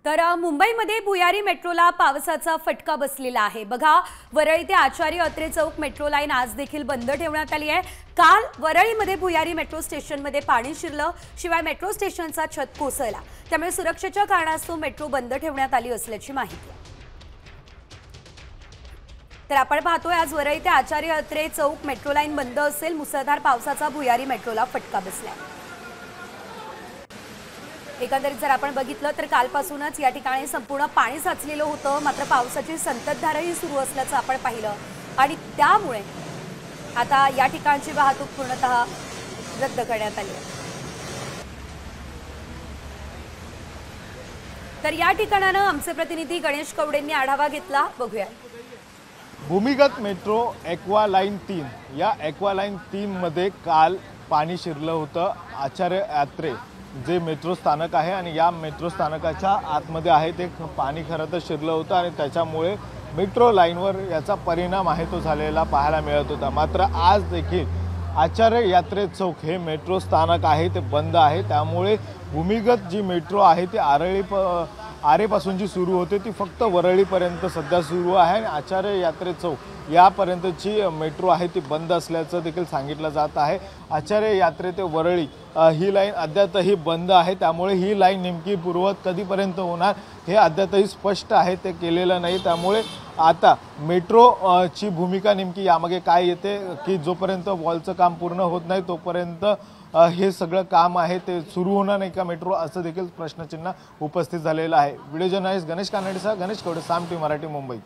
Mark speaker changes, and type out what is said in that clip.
Speaker 1: तर मुंबईमध्ये भुयारी मेट्रोला पावसाचा फटका बसलेला आहे। बघा, वरळी ते आचार्य अत्रे चौक मेट्रो लाईन आज देखील बंद ठेवण्यात आली आहे। काल वरळीमध्ये भुयारी मेट्रो स्टेशनमध्ये पाणी शिरलं, शिवाय मेट्रो स्टेशनचा छत कोसळला, त्यामुळे सुरक्षेच्या कारणास्तव मेट्रो बंद ठेवण्यात आली असल्याची माहिती आहे। तर आपण पाहतोय आज वरळी ते आचार्य अत्रे चौक मेट्रो लाईन बंद असेल। मुसळधार पावसाचा भुयारी मेट्रोला फटका बसलाय। एकंदरीत जर आपण बघितलं तर कालपासूनच या ठिकाणी संपूर्ण पाणी साचलेलं होतं, मात्र पावसाची संततधारही सुरू असल्याचं आपण पाहिलं आणि त्यामुळे आता या ठिकाणची वाहतूक पूर्णतः रद्द करण्यात आली आहे। तर या ठिकाणानं आमचे प्रतिनिधी गणेश कवडेंनी आढावा घेतला, बघूया।
Speaker 2: भूमिगत मेट्रो एक्वा लाईन 3 या एक्वा लाईन 3 मध्ये काल पाणी शिरलं होतं। आचार्य अत्रे जे मेट्रो स्थानक आहे आणि या मेट्रो स्थानकाच्या आतमध्ये आहे ते पाणी खरं तर शिरलं होतं आणि त्याच्यामुळे मेट्रो लाईनवर याचा परिणाम आहे तो झालेला पाहायला मिळत होता। मात्र आज देखील आचार्य यात्रे चौक हे मेट्रो स्थानक आहे ते बंद आहे, त्यामुळे भूमिगत जी मेट्रो आहे ती आरेपासून जी सुरू होते ती फक्त वरळीपर्यंत सध्या सुरू आहे आणि आचार्य यात्रे चौक यापर्यंतची मेट्रो आहे ती बंद असल्याचं देखील सांगितलं जात आहे। आचार्य यात्रे ते वरळी ही लाईन अद्यापही बंद आहे, त्यामुळे ही लाईन नेमकी पूर्ववत कधीपर्यंत होणार हे अद्यापही स्पष्ट आहे ते केलेलं नाही। त्यामुळे आता मेट्रोची भूमिका नेमकी यामागे काय येते की जोपर्यंत वॉलचं काम पूर्ण होत नाही तोपर्यंत हे सगळं काम आहे ते सुरू होणार नाही का मेट्रो, असं देखील प्रश्नचिन्ह उपस्थित झालेलं आहे। व्हिडिओ जर्नलिस्ट गणेश कानडेसह गणेश कवडे, साम टी मराठी, मुंबई।